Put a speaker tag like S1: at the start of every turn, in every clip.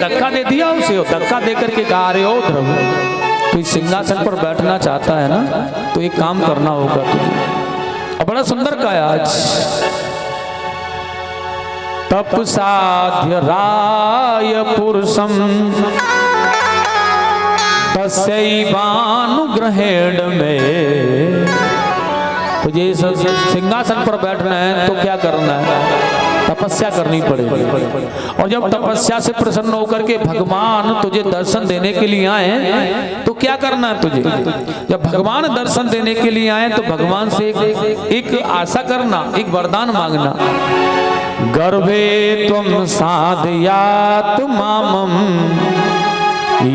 S1: धक्का दे दिया उसे, धक्का दे करके कहा अरे ओ ध्रुव, तो इस सिंहासन पर बैठना चाहता है ना, तो एक काम करना होगा तुझे। बड़ा सुंदर कहा आज, तप साध्य राय पुरुषम तस्यैवानुग्रहेण में। तुझे सिंहासन पर बैठना है तो क्या करना है, तपस्या करनी पड़ेगी। और जब तपस्या से प्रसन्न होकर के भगवान तुझे दर्शन देने के लिए आए तो क्या करना है तुझे, जब भगवान दर्शन देने के लिए आए तो भगवान से एक आशा करना, एक वरदान मांगना। गर्भे त्वं साधयात् मामं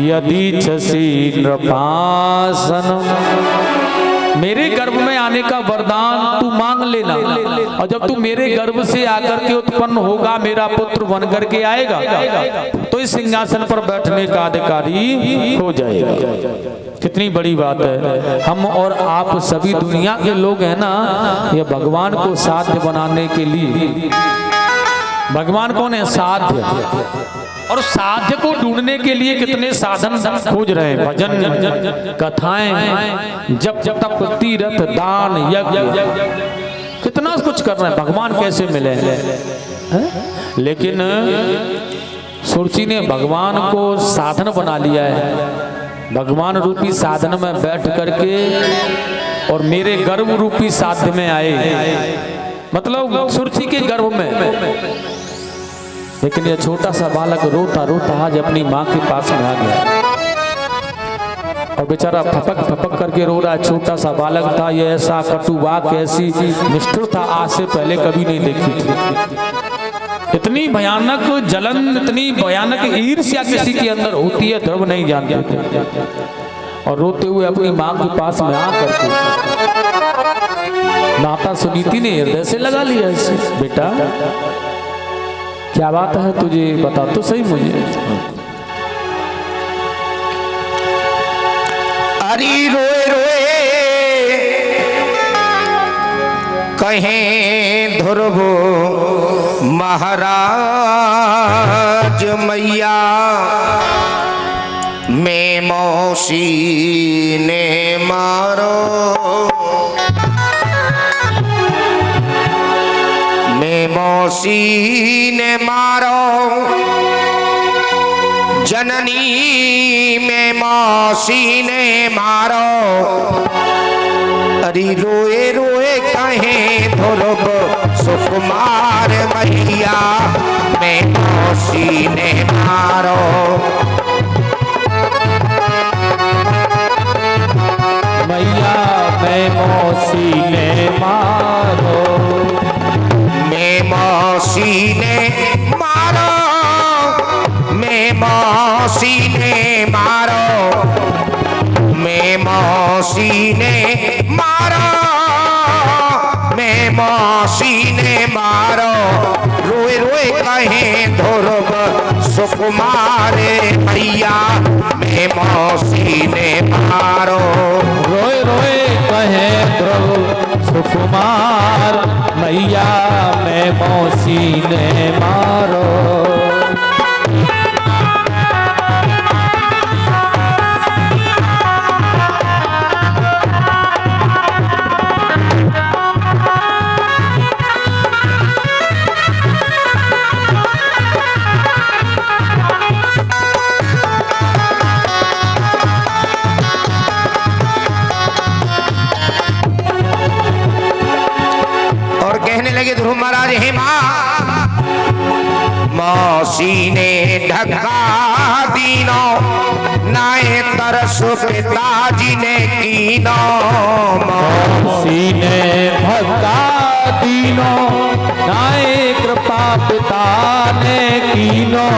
S1: यदि छसि नृपासनम्। मेरे गर्भ में आने का वरदान तू मांग लेना, और जब तू मेरे गर्भ से आकर के उत्पन्न होगा, मेरा पुत्र बन करके आएगा, तो इस सिंहासन पर बैठने का अधिकारी हो जाएगा। कितनी बड़ी बात है। हम और आप सभी दुनिया के लोग हैं ना, ये भगवान को साध्य बनाने के लिए, भगवान कौन है, साध्य, और साध्य को ढूंढने के लिए कितने साधन खोज रहे हैं, भजन कथाएं, जब तप तीर्थ दान यज्ञ, कितना कुछ कर रहे हैं, भगवान कैसे मिले हैं? लेकिन सुरची ने भगवान को साधन बना लिया है, भगवान रूपी साधन में बैठ करके और मेरे गर्भ रूपी साध्य में आए, मतलब सुरची के गर्भ में। लेकिन यह छोटा सा बालक रोता रोता आज अपनी माँ के पास में आ गया, और बेचारा फपक फपक करके रो रहा है। छोटा सा बालक था, ये ऐसा कटु वाक्य, ऐसी निष्ठुरता आज से पहले कभी नहीं देखी थी। इतनी भयानक जलन, इतनी भयानक ईर्ष्या किसी के अंदर होती है, ध्रुव नहीं जानते थे। और रोते हुए अपनी माँ के पास में आ करके माता सुनीति ने हृदय से लगा लिया इसे, बेटा क्या बात है, तुझे बता तो सही मुझे।
S2: हरी रोए रोए कहें ध्रुव महाराज मैया, मैं मौसी ने मारो, मैं मौसी ने मारो, जननी में मौसी ने मारो। अरे रोए रोए कहें ध्रुव सुकुमार मैया, मैं मौसी ने मारो।
S1: मैया मैं मौसी ने मारो,
S2: मैं मौसी ने मारो, मैं मौसी ने मारो, मैं मौसी ने मारो, मैं मौसी ने मारो। रोए रोए कहें ध्रुव सुकुमार मैया, मैं मौसी ने मारो।
S1: रोए रोए कहें ध्रुव सुकुमार मैया, मैं मौसी ने मारो।
S2: ध्रुव महाराज, हे माँ मौसी ने ढका दीनो, नाए तरस पिताजी ने कीनो।
S1: मौसी ने ढका दीनो, नाए कृपा पिता ने कीनो।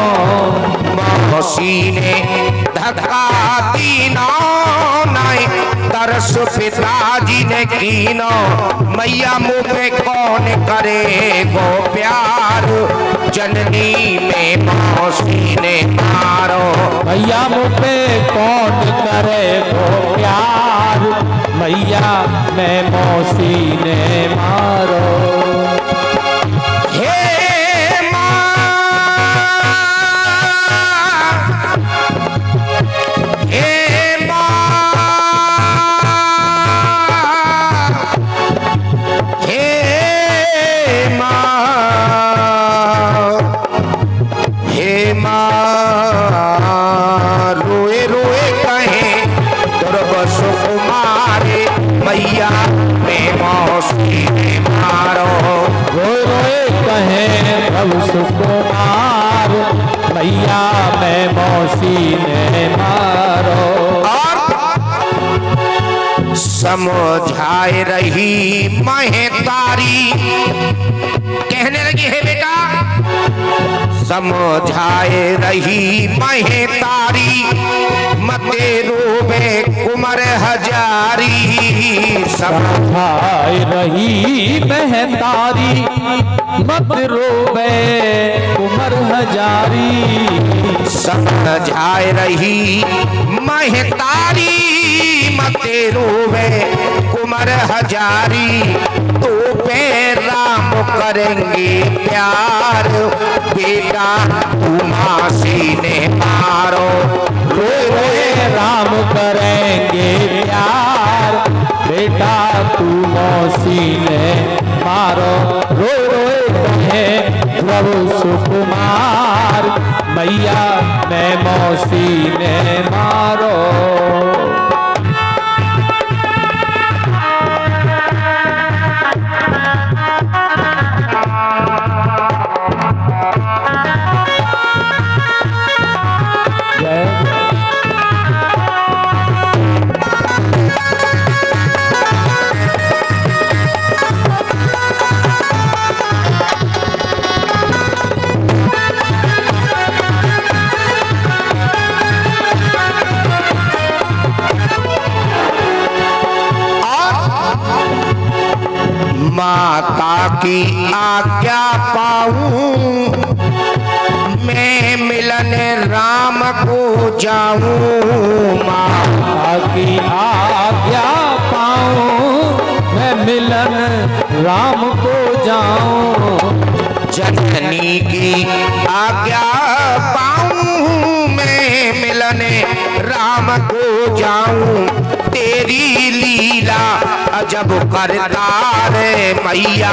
S2: मौसी ने ढका दीनो, नाए तरस पिताजी ने कीनो। मैया मुँह पे कौन करे वो प्यार, जननी में मौसी ने मारो।
S1: मैया मुँह पे कौन करे वो प्यार, मैया मैं मौसी ने मारो।
S2: हे माँ
S1: मैया मैं मौसी ने मारो।
S2: और समझाए रही महतारी, कहने लगी है बेटा, समझाए रही महतारी, मते रोवे कुमर हजारी।
S1: समझाए रही महतारी, मत रोवे कुमर हजारी।
S2: समझाए रही महतारी, मते रोवे कुमर हजारी। तो पे राम करेंगे प्यार, बेटा उमासी ने मारो।
S1: रोए रोए राम करेंगे प्यार, बेटा तू मौसी ने मारो। रोए रोए कहे प्रभु सुकुमार, मैया मैं मौसी ने मारो।
S2: माता की आज्ञा पाऊं, मैं मिलन राम को जाऊं।
S1: माता की आज्ञा पाऊं, मैं मिलन राम को जाऊं।
S2: जननी की आज्ञा पाऊं, मैं मिलन राम को जाऊं। तेरी लीला अजब करता रे मैया,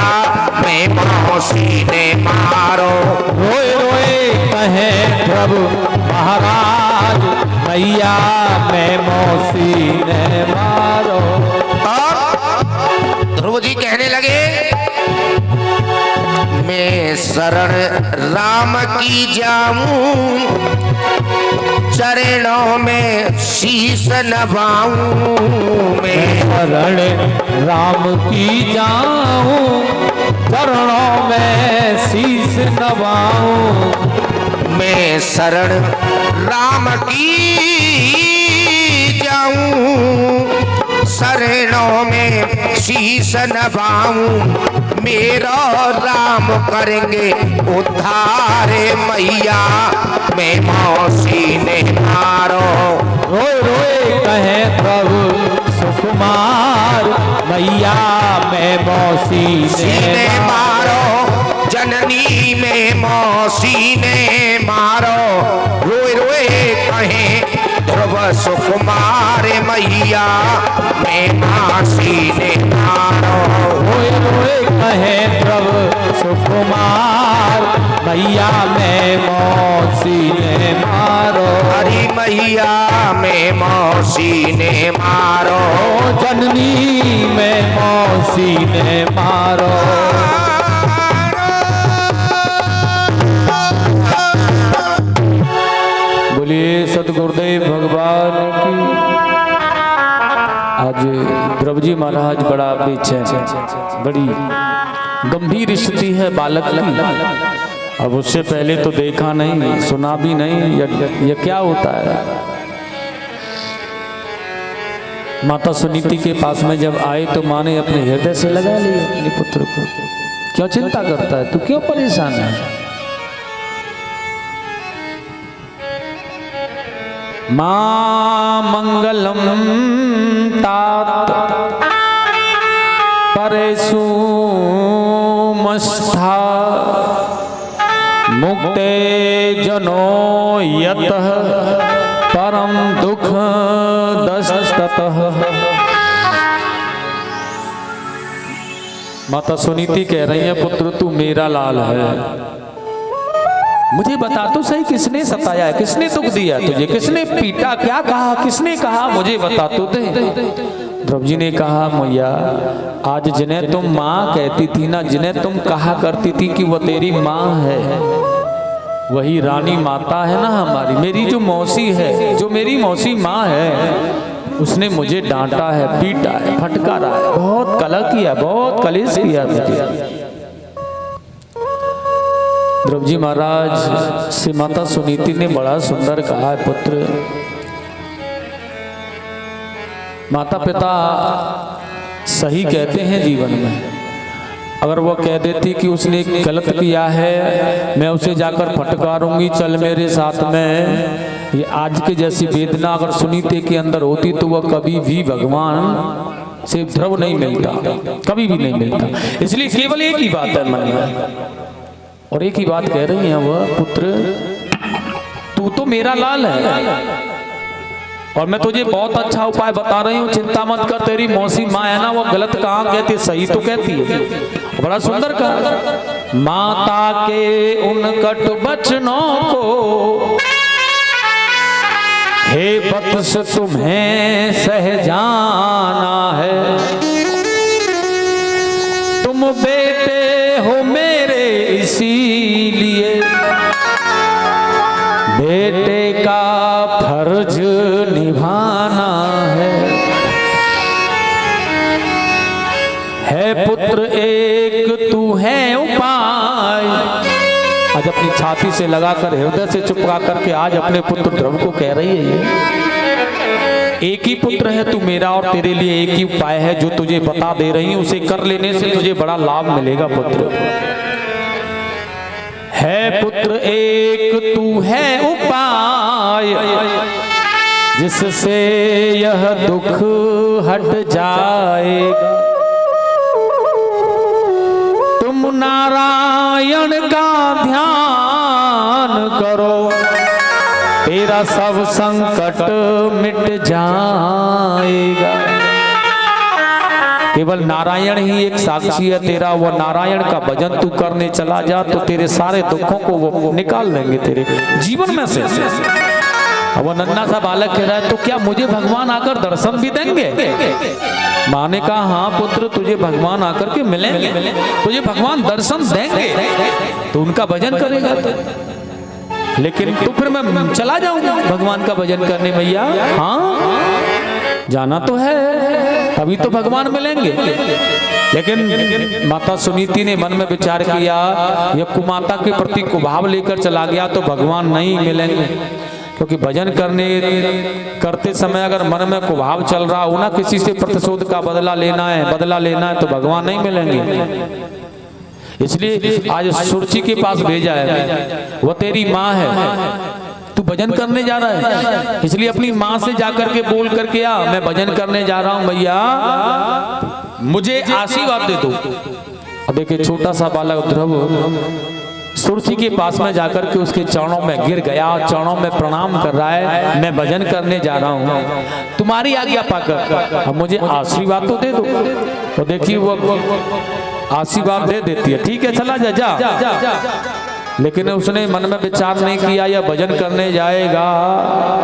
S2: मैं मौसी ने मारो।
S1: रोए रोए कहे प्रभु महाराज, मैया मैं मौसी ने मारो।
S2: और ध्रुव जी कहने लगे, मैं शरण राम की जाऊं, चरणों में शीश नवाऊं। मैं
S1: शरण राम की जाऊं, चरणों में शीश नवाऊं।
S2: मैं शरण राम की जाऊं, शरणों में शीश नवाऊं। मेरा राम करेंगे उद्धार, मैया मैं मौसी ने मारो।
S1: रोए रोए कहे प्रभु सुकुमार, मैया मैं मौसी ने
S2: मारो। जननी में मौसी ने मारो। रोए रोए कहे ध्रुव सुकुमार, मैया मैं मौसी ने मारो।
S1: रोए रोए कहे प्रभु सुकुमार, मैया मैं मौसी ने मारो।
S2: हरी मैया मैं मौसी ने मारो।
S1: जननी में मौसी ने मारो। बोलिए सतगुरुदेव भगवान की। आज ध्रुव जी महाराज बड़ा बेचैन, बड़ी गंभीर स्थिति है बालक की। अब उससे पहले तो देखा नहीं, सुना भी नहीं, ये क्या होता है। माता सुनीति के पास में जब आए तो माँ ने अपने हृदय से लगा लिया अपने पुत्र को। क्यों चिंता करता है तू, क्यों परेशान है। मां मंगलम तात परेशु मस्था, मुक्ते जनो यतः परम दुख दस्ततः। माता सुनीति कह रही है, पुत्र तू मेरा लाल है, मुझे बता तो सही किसने सताया है, किसने दुख दिया तुझे, किसने पीटा, क्या कहा, किसने कहा, मुझे बता तो दे। ध्रुव जी ने कहा, मैया आज जिन्हें तुम माँ कहती थी ना, जिन्हें तुम कहा करती थी कि वो तेरी माँ है, वही रानी माता है ना हमारी, मेरी जो मौसी है, जो मेरी मौसी माँ है, उसने मुझे डांटा है, पीटा है, फटकारा है, बहुत कलह किया, बहुत कलेश किया मुझे। ध्रुव जी महाराज से माता सुनीति ने बड़ा सुंदर कहा है, पुत्र माता पिता सही कहते हैं जीवन में। अगर वो कह देती कि उसने गलत किया है, मैं उसे जाकर फटकारूंगी, चल मेरे साथ में, ये आज के जैसी वेदना अगर सुनीति के अंदर होती तो वह कभी भी भगवान से ध्रुव नहीं मिलता, कभी भी नहीं मिलता। इसलिए केवल एक ही बात है मन में, और एक ही बात कह रही है वह, पुत्र तू तो मेरा लाल है और मैं तुझे बहुत अच्छा उपाय बता रही हूँ, चिंता मत कर। तेरी मौसी माँ है ना, वो गलत कहाँ कहती, सही तो कहती है। बड़ा सुंदर कहा, माता के उन कट बचनों को हे बत्स तुम्हें सह जाना है, तुम बेटे हो मेरे इसीलिए बेटे का फर्ज निभाना है पुत्र एक तू है उपाय। आज अपनी छाती से लगाकर हृदय से चुपका करके आज अपने पुत्र ध्रुव को कह रही है, एक ही पुत्र है तू मेरा और तेरे लिए एक ही उपाय है जो तुझे बता दे रही हूं, उसे कर लेने से तुझे बड़ा लाभ मिलेगा। पुत्र है पुत्र एक तू है उपाय, जिससे यह दुख हट जाएगा। तुम नारायण का ध्यान करो, तेरा सब संकट मिट जाएगा। केवल नारायण ही एक साक्षी है तेरा, वो नारायण का भजन तू करने चला जा तो तेरे सारे दुखों को वो निकाल देंगे तेरे जीवन में से। अब वो नन्हा सा बालक कह रहा है, तो क्या मुझे भगवान आकर दर्शन भी देंगे? माँ ने कहा, हाँ पुत्र तुझे भगवान आकर के मिलेंगे, तुझे भगवान दर्शन देंगे, तो उनका भजन करेगा तो। लेकिन तो फिर मैं चला जाऊंगा भगवान का भजन करने भैया। हाँ जाना तो है, अभी तो भगवान मिलेंगे। लेकिन माता सुनीति ने मन में विचार किया, यह कुमाता के प्रति कुभाव लेकर चला गया तो भगवान नहीं मिलेंगे, क्योंकि भजन करते समय अगर मन में कुभाव चल रहा हो ना, किसी से प्रतिशोध का बदला लेना है तो भगवान नहीं मिलेंगे। इसलिए आज सुरची के पास भेजा है, वो तेरी माँ है, तू भजन करने जा रहा है, इसलिए अपनी माँ से जाकर के बोल करके आ, मैं भजन करने जा रहा हूँ भैया, मुझे आशीर्वाद दे दो। अब देखिए छोटा सा बालक ध्रुव सुरसी के पास में जाकर के उसके चरणों में गिर गया, चरणों में प्रणाम कर रहा है, मैं भजन करने जा रहा हूँ, तुम्हारी आज्ञा पाकर अब मुझे आशीर्वाद तो दे दो। तो देखिए वो आशीर्वाद दे देती है, ठीक है चला जा। लेकिन उसने मन में विचार नहीं किया, यह भजन करने जाएगा,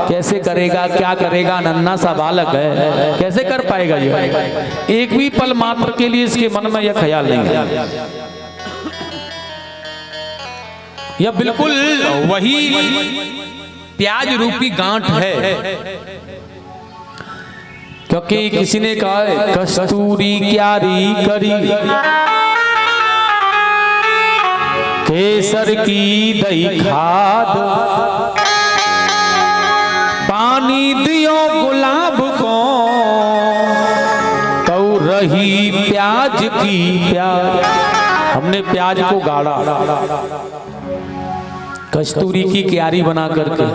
S1: कैसे करेगा, क्या करेगा, नन्हा सा बालक है, कैसे कर पाएगा ये। एक भी पल मात्र के लिए इसके मन में यह ख्याल नहीं है। यह बिल्कुल वही प्याज रूपी गांठ है, क्योंकि किसी ने कहा है कस्तूरी क्यारी करी केसर की दही खाद, पानी दियो गुलाब को तो रही प्याज की प्याज। हमने प्याज को गाड़ा, कस्तूरी की क्यारी बना करके,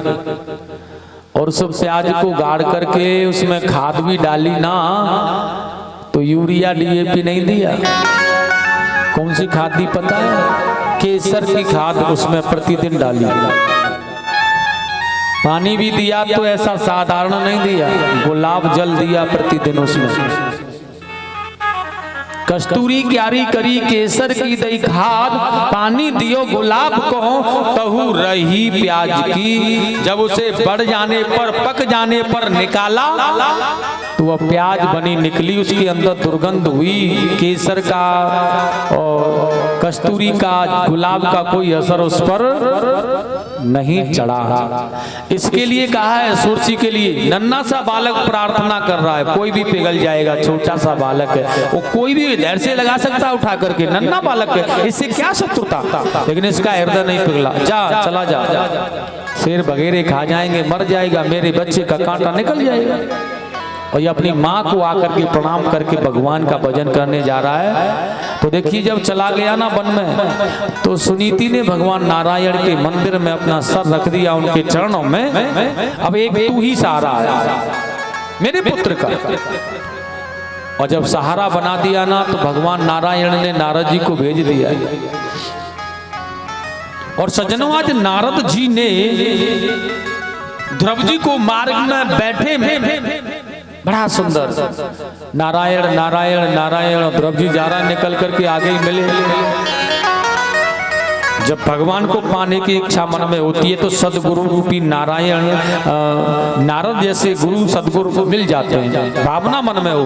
S1: और सब प्याज को गाड़ करके उसमें खाद भी डाली ना, तो यूरिया डीएपी नहीं दिया, कौन सी खाद दी पता है? केसर की खाद उसमें प्रतिदिन डाली, पानी भी दिया तो ऐसा साधारण नहीं दिया, गुलाब जल दिया प्रतिदिन उसमें। कस्तूरी क्यारी करी केसर की दही खाद, पानी दियो गुलाब को तहु रही प्याज की। जब उसे बढ़ जाने पर, पक जाने पर निकाला तो वह प्याज बनी निकली, उसके अंदर दुर्गंध हुई, केसर का और कस्तूरी का, गुलाब का कोई असर उस पर नहीं चढ़ा। इसके लिए कहा है सुरसी के लिए, नन्हा सा बालक प्रार्थना कर रहा है, कोई भी पिघल जाएगा, छोटा सा बालक है, वो कोई भी धैर्य से लगा सकता है उठा करके, नन्हा बालक है, इससे क्या शत्रुता, लेकिन इसका हृदय नहीं पिघला। जा चला जा, शेर वगैरह खा जाएंगे, मर जाएगा, मेरे बच्चे का कांटा निकल जाएगा। और ये अपनी माँ को आकर के प्रणाम करके भगवान का भजन करने जा रहा है। तो देखिए जब चला गया ना वन में, तो सुनीति ने भगवान नारायण के मंदिर में अपना सर रख दिया उनके चरणों में। अब एक तू ही सहारा है मेरे पुत्र का। और जब सहारा बना दिया ना, तो भगवान नारायण ने नारद जी को भेज दिया। और सज्जनों, आज नारद जी ने ध्रुव जी को मार्ग में बैठे में बड़ा सुंदर नारायण नारायण नारायण, ध्रुव जी जा रहा निकल करके आगे ही मिले। जब भगवान को पाने की इच्छा मन में होती है, तो सदगुरु रूपी नारायण नारद जैसे गुरु सदगुरु को मिल जाते हैं, भावना मन में हो।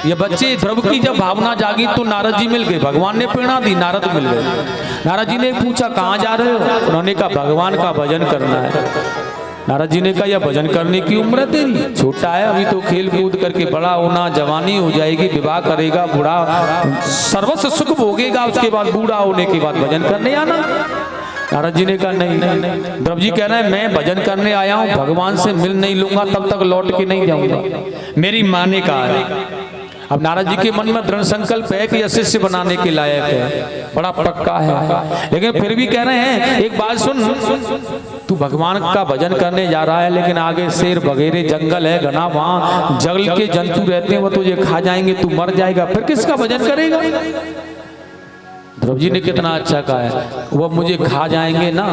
S1: ये बच्चे ध्रुव की जब भावना जागी, तो नारद जी मिल गए, भगवान ने प्रेरणा दी, नारद मिल गए। नारद जी ने पूछा कहाँ जा रहे हो? उन्होंने कहा भगवान का भजन करना है। नारद जी ने कहा यह भजन करने की उम्र है तेरी, छोटा है अभी, तो खेल कूद करके बड़ा होना, जवानी हो जाएगी, विवाह करेगा, बूढ़ा सर्वस्व सुख भोगेगा, उसके बाद बूढ़ा होने के बाद भजन करने आना। नारद जी ने कहा नहीं। ध्रुव जी कह रहे हैं मैं भजन करने आया हूँ, भगवान से मिल नहीं लूंगा तब तक लौट के नहीं जाऊंगा, मेरी माँ ने कहा है। अब नारद जी के मन में दृढ़ संकल्प है कि शिष्य बनाने के लायक है, बड़ा पक्का है, लेकिन फिर भी कह रहे हैं एक बात सुन, तू भगवान का भजन करने जा रहा है, लेकिन आगे शेर वगैरह जंगल है घना, वहां जंगल के जंतु रहते हैं, वो तुझे खा जाएंगे, तू मर जाएगा, फिर किसका भजन करेगा? ध्रुव जी ने कितना अच्छा कहा है, वो मुझे खा जाएंगे ना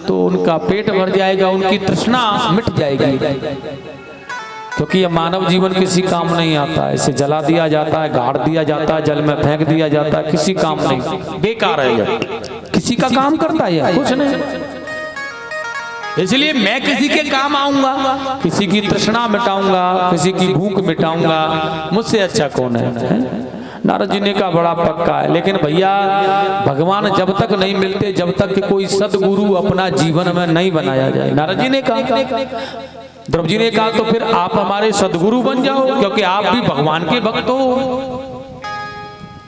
S1: तो उनका पेट भर जाएगा, उनकी तृष्णा मिट जाएगी, क्योंकि ये मानव जीवन किसी काम नहीं आता है, इसे जला दिया जाता है, गाड़ दिया जाता है, जल में फेंक दिया जाता है, किसी काम नहीं, बेकार है ये, किसी का काम करता है कुछ नहीं। इसलिए मैं किसी के काम आऊंगा, किसी की तृष्णा मिटाऊंगा, किसी की भूख मिटाऊंगा, मुझसे अच्छा कौन है? नारद जी ने कहा बड़ा पक्का है, लेकिन भैया भगवान जब तक नहीं मिलते, जब तक कि कोई सदगुरु अपना जीवन में नहीं बनाया जाए। नारद जी ने कहा, ध्रुव जी ने कहा तो फिर आप हमारे सदगुरु बन जाओ, क्योंकि आप भी भगवान के भक्त हो,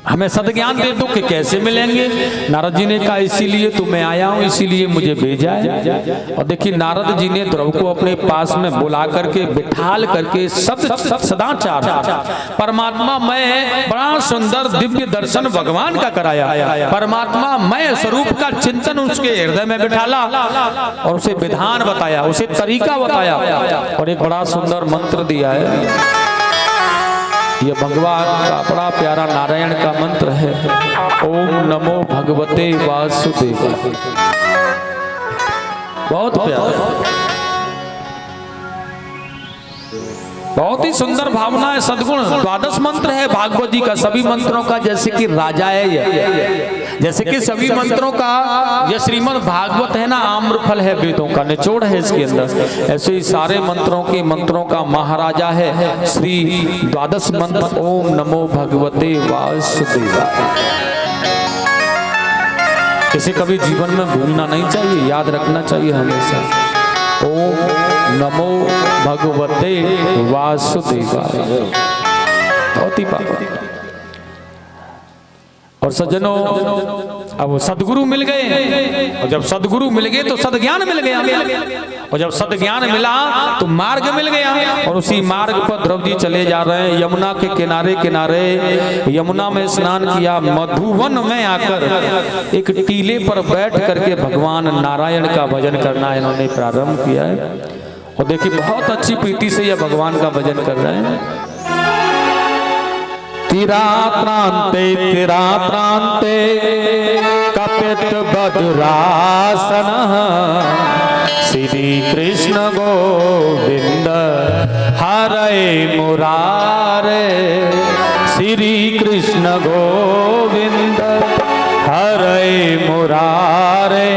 S1: हमें सदज्ञान दे दो कि कैसे मिलेंगे। नारद जी ने कहा इसीलिए तो मैं आया हूँ, इसीलिए मुझे भेजा है। और देखिए नारद जी ने ध्रुव को अपने पास में बुला करके बिठाल करके सदाचार परमात्मा मैं बड़ा सुंदर दिव्य दर्शन भगवान का कराया, परमात्मा मैं स्वरूप का चिंतन उसके हृदय में बिठाला और उसे विधान बताया, उसे तरीका बताया और एक बड़ा सुंदर मंत्र दिया है। ये भगवान का बड़ा प्यारा नारायण का मंत्र है, ओम नमो भगवते वासुदेवाय। बहुत प्यारा, बहुत ही सुंदर भावना है, सद्गुण। द्वादश मंत्र है भागवत जी का, सभी मंत्रों का जैसे कि राजा है, जैसे कि सभी मंत्रों का ये श्रीमद् भागवत है ना, आम्रफल है, वेदों का निचोड़ है इसके अंदर, ऐसे ही सारे मंत्रों का महाराजा है श्री द्वादश मंत्र ओम नमो भगवते वासुदेवाय। इसे कभी जीवन में भूलना नहीं चाहिए, याद रखना चाहिए हमेशा, ओम नमो भगवते वासुदेवाय। बहुत ही पावन। और सज्जनों अब सदगुरु मिल गए, और जब सदगुरु मिल गए तो सदज्ञान मिल गया, और जब सदज्ञान मिला तो मार्ग मिल गया, और उसी मार्ग पर ध्रुव जी चले जा रहे हैं। यमुना के किनारे किनारे यमुना में स्नान किया, मधुवन में आकर एक टीले पर बैठ करके भगवान नारायण का भजन करना इन्होंने प्रारंभ किया है। और देखिए बहुत अच्छी प्रीति से यह भगवान का भजन कर रहे हैं। तिरात्रांते कपित बदुरासन श्री कृष्ण गोविंद हरे मुरारे, श्री कृष्ण गोविंद हरे मुरारे,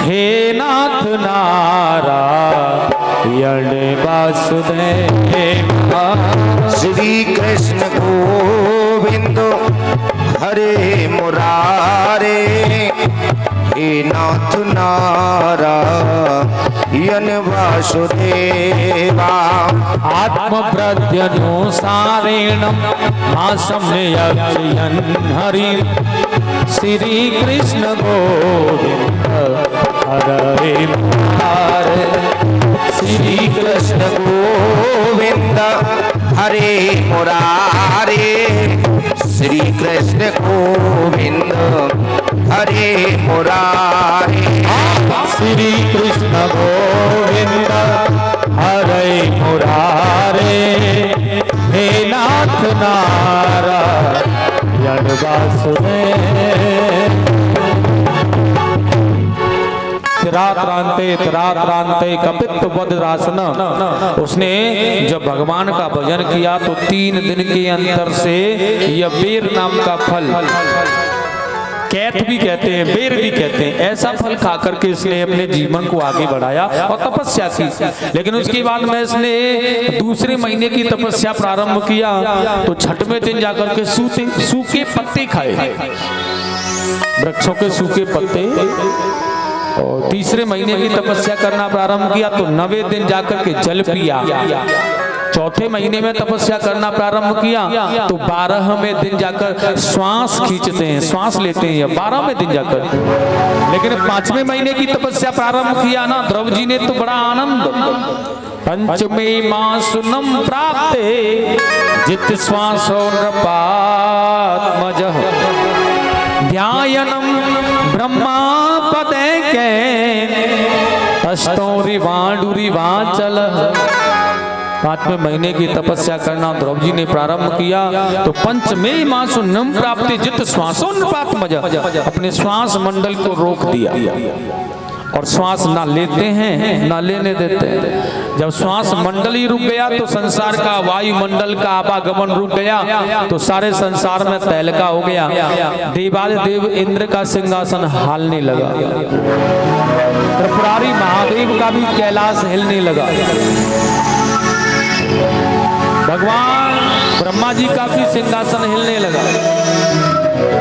S1: हे नाथ नारायण नारायण वासुदेवा
S2: श्री कृष्ण गोविंद हरे मुरारे हे नाथ नारायण वासुदेवा
S1: आत्म प्रत्यनुसारेण मासम यक्षयन् हरि श्री कृष्ण गोविंद हरे मुरारे
S2: श्री कृष्ण गोविंद हरे मुरारे श्री कृष्ण गोविंद हरे मुरारे
S1: श्री कृष्ण गोविंद हरे मुरारे हे नाथ नारायण वासुदेव तिराक्रांते कपित्व वज्रासन। उसने जब भगवान का भजन किया तो 3 दिन के अंतर से यह बेर नाम का फल, कैथ भी कहते हैं, बेर भी कहते हैं, ऐसा फल खा करके इसने अपने जीवन को आगे बढ़ाया और तपस्या की। लेकिन उसके बाद में इसने दूसरे महीने की तपस्या प्रारंभ किया तो छठवें दिन जाकर के सूखे पत्ते खाए, वृक्षों के सूखे पत्ते। और तीसरे महीने की तपस्या करना प्रारंभ किया तो 9वें दिन जाकर के जल पिया। चौथे महीने में तपस्या करना प्रारंभ किया तो 12वें दिन जाकर श्वास खींचते हैं, श्वास लेते हैं 12वें दिन जाकर। लेकिन 5वें महीने की तपस्या प्रारंभ किया ना ध्रुव जी ने तो बड़ा आनंद। पंचमे मासुनम प्राप्ते जित श्वासो नृपात्मजः ध्यायनम ब्रह्मा पदे के तस्तोरिवाडुरिवाचल। 5वें महीने की तपस्या करना ध्रुव जी ने प्रारंभ किया तो पंचमे मासु नम प्राप्ति जित श्वासो नृपात्मजः अपने श्वास मंडल को रोक दिया और श्वास ना लेते हैं ना लेने देते हैं। जब श्वास मंडल ही रुक गया तो संसार का वायुमंडल का आवागमन रुक गया तो सारे संसार में तहलका हो गया। देवादिदेव इंद्र का सिंहासन हालने लगा, त्रिपुरारी महादेव का भी कैलाश हिलने लगा, भगवान ब्रह्मा जी का भी सिंहासन हिलने लगा।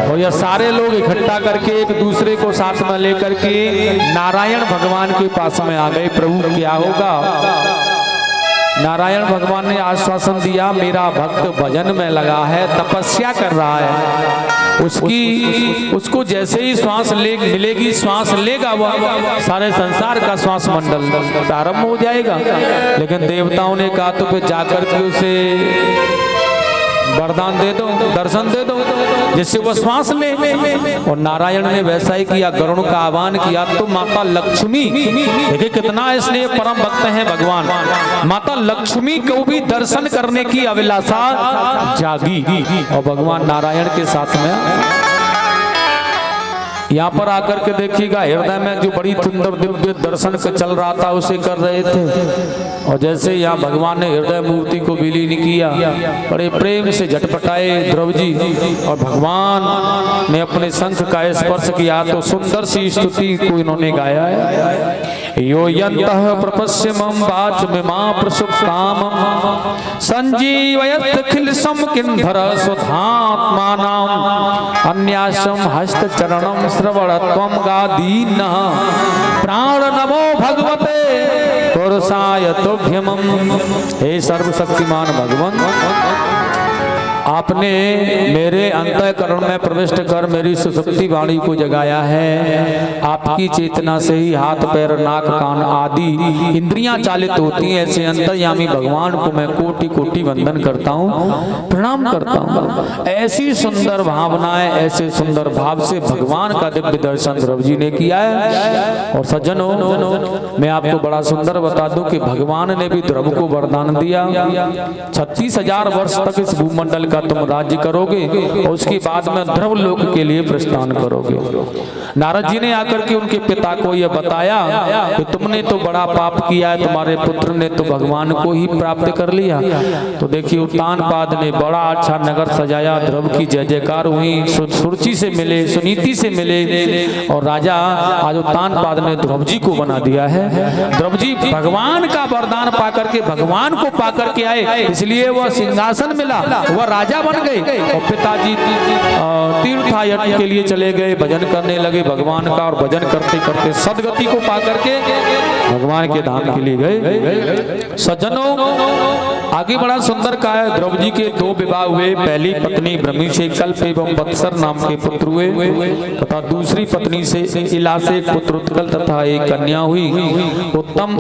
S1: और यह सारे लोग इकट्ठा करके एक दूसरे को साथ में लेकर के नारायण भगवान के पास में आ गए। प्रभु क्या होगा? नारायण भगवान ने आश्वासन दिया, मेरा भक्त भजन में लगा है, तपस्या कर रहा है, उसको जैसे ही श्वास मिलेगी, श्वास लेगा वह सारे संसार का श्वास मंडल प्रारंभ हो जाएगा। लेकिन देवताओं ने कहा तो फिर जाकर के उसे वरदान दे दो, दर्शन दे दो जिससे वो श्वास ले। और नारायण ने वैसा ही किया, गरुड़ का आह्वान किया तो माता लक्ष्मी, देखिए कितना इसने परम भक्त हैं भगवान, माता लक्ष्मी को भी दर्शन करने की अभिलाषा जागी और भगवान नारायण के साथ में यहाँ पर आकर के देखिएगा हृदय में जो बड़ी सुंदर दिव्य दर्शन चल रहा था उसे कर रहे थे। और जैसे यहाँ भगवान ने हृदय मूर्ति को विलीन किया, बड़े प्रेम से झटपटाए ध्रुव जी और भगवान ने अपने शंख का स्पर्श किया तो सुंदर सी स्तुति को इन्होंने गाया है। यो यन्तः प्रपश्यमं वाचमिमां प्रसुप्तामं संजीवयत् खिलसं किन्धर स्वधात्मानां अन्यासं हस्तचरणं श्रवणत्वं गादीनः प्राण नमो भगवते पुरुषाय तुभ्यमं। हे सर्वशक्तिमान भगवान, आपने मेरे अंतःकरण में प्रविष्ट कर मेरी सुसुप्ति वाणी को जगाया है। आपकी चेतना से ही हाथ पैर नाक कान आदि इंद्रियां चालित होती हैं। ऐसे अंतर्यामी भगवान को मैं कोटि कोटि वंदन करता हूँ, प्रणाम करता हूँ। ऐसी सुंदर भावनाएं, ऐसे सुंदर भाव से भगवान का दिव्य दर्शन ध्रुव जी ने किया है। और सज्जनों, मैं आपको बड़ा सुंदर बता दूं कि भगवान ने भी ध्रुव को वरदान दिया, 36,000 वर्ष तक इस भूमंडल का तुम राज्य करोगे और उसके बाद में ध्रुव लोक के लिए प्रस्थान करोगे। नारद जी ने आकर के उनके पिता को यह बताया कि तुमने तो बड़ा पाप किया है, तुम्हारे पुत्र ने तो भगवान को ही प्राप्त कर लिया। तो देखिए उत्तानपाद ने बड़ा अच्छा नगर सजाया, ध्रुव की जय जयकार हुई, सुरुचि से मिले, सुनीति से मिले और राजा आज उत्तानपाद ने ध्रुव जी को बना दिया है। ध्रुव जी भगवान का वरदान पाकर के भगवान को पाकर के आए, इसलिए वह सिंहासन मिला, वह राजा बन गए और पिताजी तीर्थयात्रा के लिए चले गए, भजन करने लगे भगवान का और भजन करते करते सदगति को पाकर के भगवान के धाम के लिए गए। सज्जनों आगे बड़ा सुंदर कहा है, ध्रुव जी के 2 विवाह हुए। पहली पत्नी भ्रमी से कल्प एवं वत्सर नाम के पुत्र हुए तथा दूसरी पत्नी से इला से एक पुत्र उत्कल तथा एक कन्या हुई। उत्तम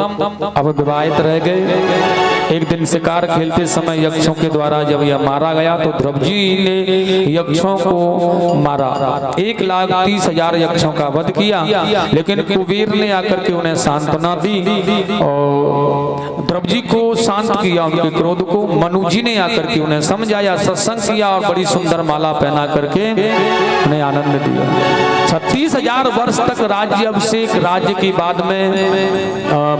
S1: अब विवाहित रह गए। एक दिन शिकार खेलते समय यक्षों के द्वारा जब यह मारा गया तो ध्रुव जी ने यक्षों को मारा। 1,30,000 यक्षों का वध किया, लेकिन कुबेर ने आकर के उन्हें सांत्वना दी और ध्रुव जी को शांत किया, उनके क्रोध को। मनु जी ने आकर के उन्हें समझाया, सत्संग किया और बड़ी सुंदर माला पहना करके उन्हें आनंद दिया। 36,000 वर्ष तक राज्य अभिषेक राज्य के बाद में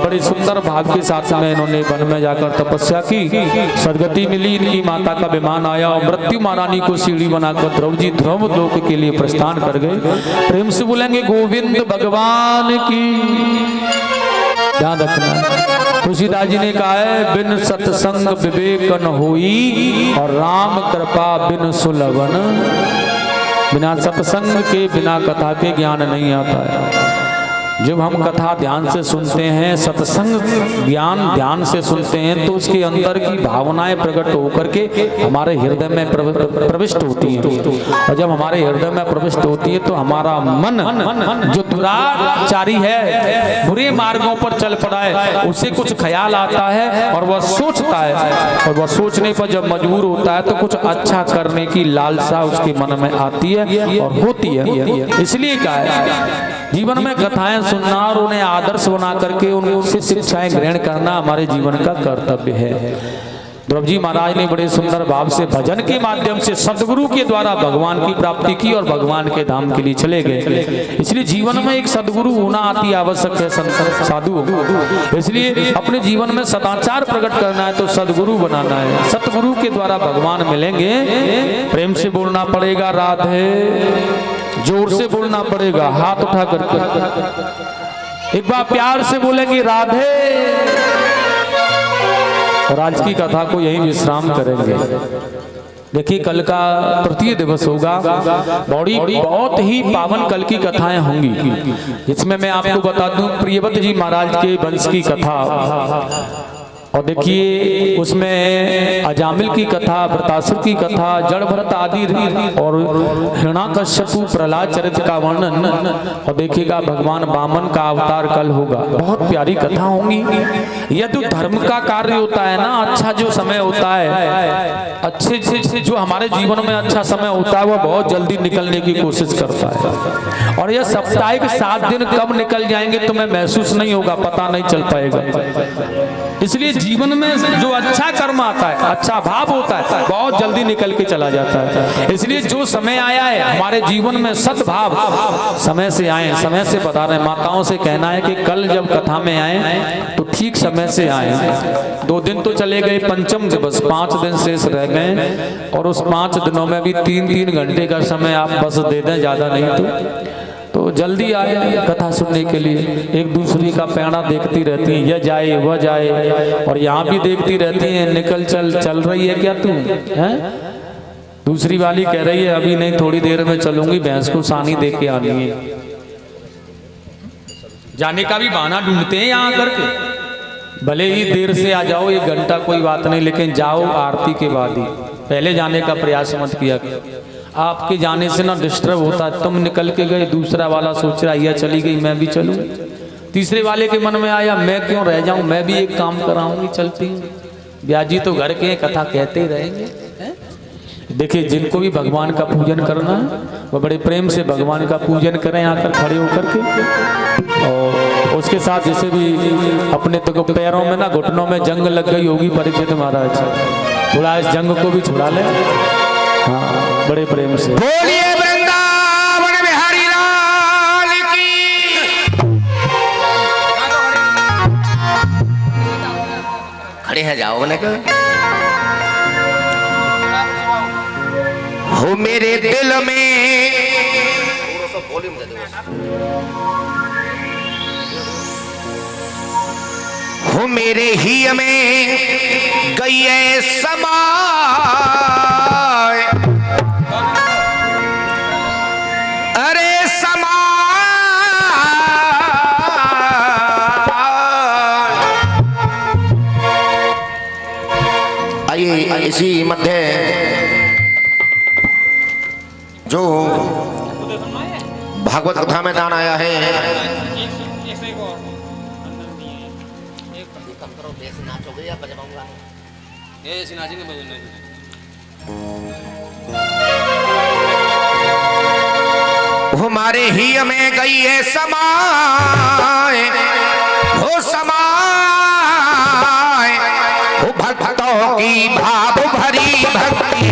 S1: बड़े सुंदर भाव के साथ में इन्होंने वन में जाकर तपस्या की, सदगति मिली। इनकी माता का विमान आया और मृत्यु महारानी को सीढ़ी बनाकर ध्रुव जी ध्रुव लोक के लिए प्रस्थान कर गए। प्रेम से बोलेंगे गोविंद भगवान की। ध्यान रखना, तुलसीदास जी ने कहा है, बिन सत्संग विवेक न होई और राम कृपा बिन सुलभन। बिना सत्संग के बिना कथा के ज्ञान नहीं आता है। जब हम कथा ध्यान से सुनते हैं, सत्संग ज्ञान ध्यान से सुनते हैं, तो उसके अंदर की भावनाएं प्रकट होकर के हमारे हृदय में प्रविष्ट होती हैं। और जब हमारे हृदय में प्रविष्ट होती है तो हमारा मन जो दुराचारी है, बुरे मार्गों पर चल पड़ा है, उससे कुछ ख्याल आता है और वह सोचता है, और वह सोचने पर जब मजबूर होता है तो कुछ अच्छा करने की लालसा उसके मन में आती है और होती है। इसलिए क्या है, जीवन में कथाएं सुनना और उन्हें आदर्श बना करके उनसे शिक्षाएं ग्रहण करना हमारे जीवन का कर्तव्य है। ध्रुव जी महाराज ने बड़े सुंदर भाव से भजन के माध्यम से सदगुरु के द्वारा भगवान की प्राप्ति की और भगवान के धाम के लिए चले गए। इसलिए जीवन में एक सदगुरु होना अति आवश्यक है, साधु। इसलिए अपने जीवन में सदाचार प्रकट करना है तो सदगुरु बनाना है। सतगुरु के द्वारा भगवान मिलेंगे। प्रेम से बोलना पड़ेगा राधे, जोर से बोलना पड़ेगा, हाथ उठा करके एक बार प्यार से बोलेंगे राधे। और आज की कथा को यही विश्राम करेंगे। देखिए कल का तृतीय दिवस होगा, बहुत ही पावन कल की कथाएं होंगी, जिसमें मैं आपको बता दूं प्रियव्रत जी महाराज के वंश की कथा, और देखिए उसमें अजामिल की कथा, वृतासुर की कथा, जड़ भरत आदि और हिरण्याकश्यपु प्रहलाद चरित्र का वर्णन, और देखिएगा भगवान वामन का अवतार कल होगा। बहुत प्यारी कथा होंगी। यह तो धर्म का कार्य होता है ना, अच्छा जो समय होता है, अच्छे से जो हमारे जीवन में अच्छा समय होता है वह बहुत जल्दी निकलने की कोशिश करता है। और यह साप्ताहिक 7 दिन कब निकल जाएंगे तुम्हें महसूस नहीं होगा, पता नहीं चल पाएगा। इसलिए जीवन में जो अच्छा कर्म आता है, अच्छा भाव होता है, बहुत जल्दी निकल के चला जाता है। इसलिए जो समय आया है हमारे जीवन में सद्भाव समय से आए, समय से बता रहे। माताओं से कहना है कि कल जब कथा में आए तो ठीक समय से आए। 2 दिन तो चले गए, पंचम दिवस 5 दिन शेष रह गए, और उस 5 दिनों में भी 3-3 घंटे का समय आप बस दे दें, ज्यादा नहीं तो जल्दी आए कथा सुनने के लिए। एक दूसरी का पैड़ा देखती रहती है, यह जाए वह जाए, और यहाँ भी देखती रहती है निकल चल रही है क्या तू है। दूसरी वाली कह रही है अभी नहीं, थोड़ी देर में चलूंगी, भैंस को सानी दे के आनी है। जाने का भी बहाना ढूंढते हैं यहाँ करके, भले ही देर से आ जाओ 1 घंटा कोई बात नहीं, लेकिन जाओ आरती के बाद ही, पहले जाने का प्रयास मत किया। आपके जाने से ना डिस्टर्ब होता है, तुम निकल के गए, दूसरा वाला सोच रहा यह चली गई मैं भी चलूं, तीसरे वाले के मन में आया मैं क्यों रह जाऊं, मैं भी एक काम कराऊंगी, चलती हूँ। ब्याजी तो घर के कथा कहते ही रहेंगे। देखिए जिनको भी भगवान का पूजन करना है वह बड़े प्रेम से भगवान का पूजन करें आकर खड़े होकर के, और उसके साथ जैसे भी अपने तो पैरों में ना घुटनों में जंग लग गई होगी परीक्षित महाराज, थोड़ा इस जंग को भी छुड़ा लें। हाँ बड़े प्रेम से
S2: बोलिए वृंदावन बिहारी लाल की। खड़े हैं, जाओ बने को। हो मेरे दिल में हो मेरे ही में गई है समाय, अरे समाय। आइए इसी मध्य जो भागवत कथा में दान आया है, हमारे ही में गई है समाय, हो समाय, हो भक्तों की भाव भरी भक्ति।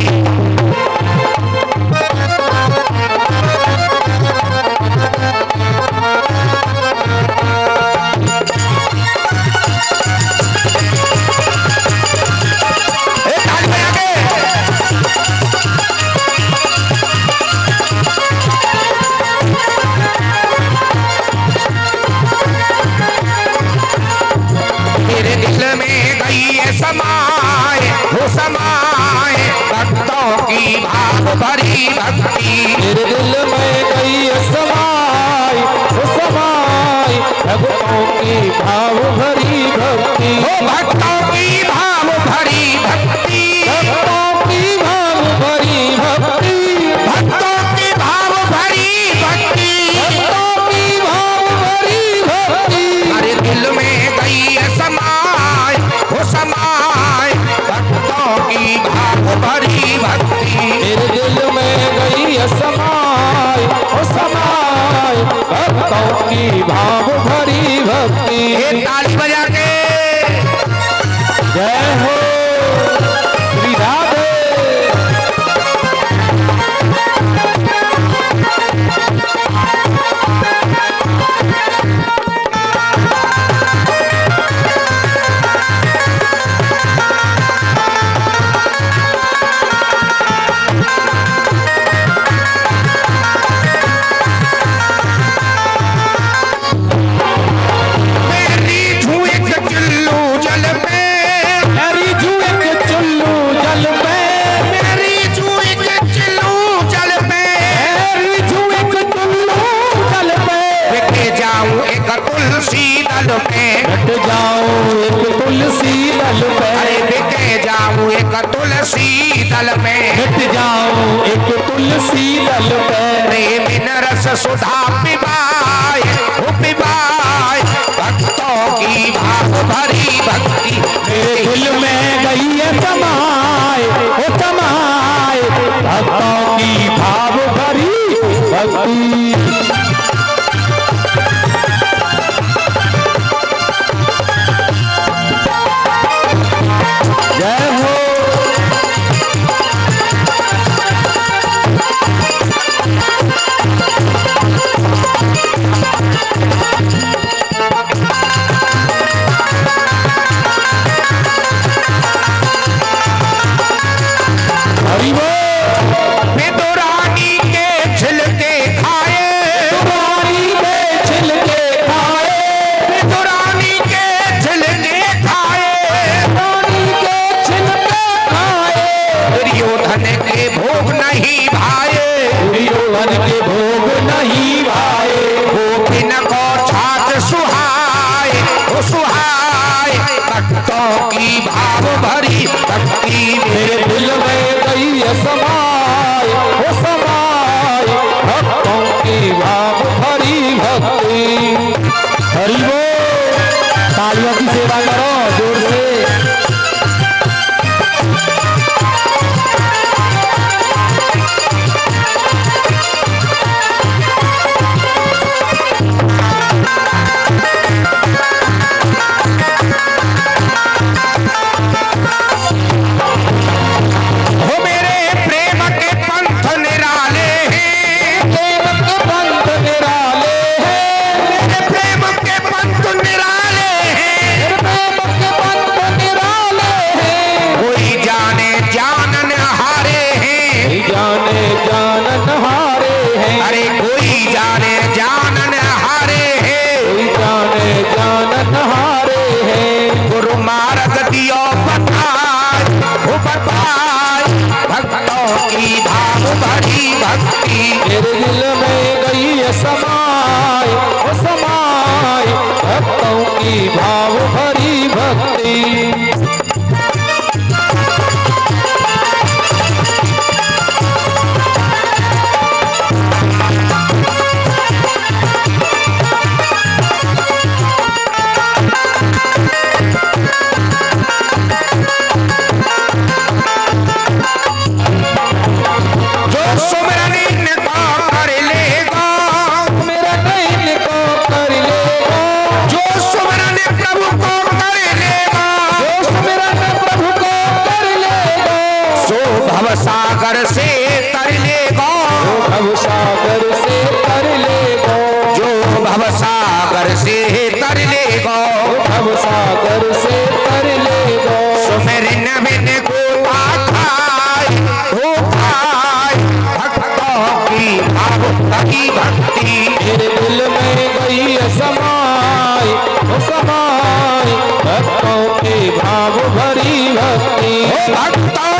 S2: समाय हो समाय, भक्तों की भाव भरी भक्ति।
S1: मेरे दिल में गई समाय हो समाय, भक्तों की भाव भरी भक्ति।
S2: हो भक्तों की भाव भरी भक्ति,
S1: भक्तों की भाव भरी भक्ति,
S2: भक्तों की भाव भरी भक्ति,
S1: भक्तों की भाव भरी भक्ति।
S2: हमारे दिल में गई समाय हो समाय, भक्तों की भाव भरी भक्ति।
S1: मेरे दिल में गई समाय हो समाय, भक्तों की भाव भरी भक्ति।
S2: ताली बजा के
S1: जय हो श्री राधे।
S2: हट जाऊं एक तुलसी दल पे, अरे बिके जाऊं एक तुलसी दल में,
S1: हट जाऊं एक तुलसी दल पे।
S2: प्रेम रस सुधा पिबाय हो पिबाय, भक्तों की भाव भरी भक्ति।
S1: मेरे दिल में गई है समाय हो समाय, भक्तों की भाव भरी भक्ति। जय हो हरि बोल।
S2: मैं तो रानी के छिलके खाए,
S1: रानी के छिलके खाए,
S2: मैं तो रानी के छिलके खाए,
S1: रानी के छिलके खाए।
S2: दुर्योधन के भोग नहीं भाए,
S1: दुर्योधन के भोग नहीं भाए।
S2: गोपिन को छाछ सुहाए ओ सुहाए, भक्तों की भाव भरी भक्ति।
S1: मेरे दिल में गई है समाय हो समाय, भक्तों की भाव भरी भक्ति। हरि बोल। तालियों की सेवा करो जोर से।
S2: हो मेरे प्रेम के
S1: भाव भरी भक्ति।
S2: सागर से तर लेगा,
S1: भव सागर से तर लेगा,
S2: जो भव सागर से तर लेगा,
S1: भव सागर से तर लेगा।
S2: सुमिरन बिन गोता खाए हो खाए, भक्तों की भाव की भक्ति
S1: मेरे दिल में गई समाई हो समाई, भक्तों के भाव भरी भक्ति।
S2: भक्तों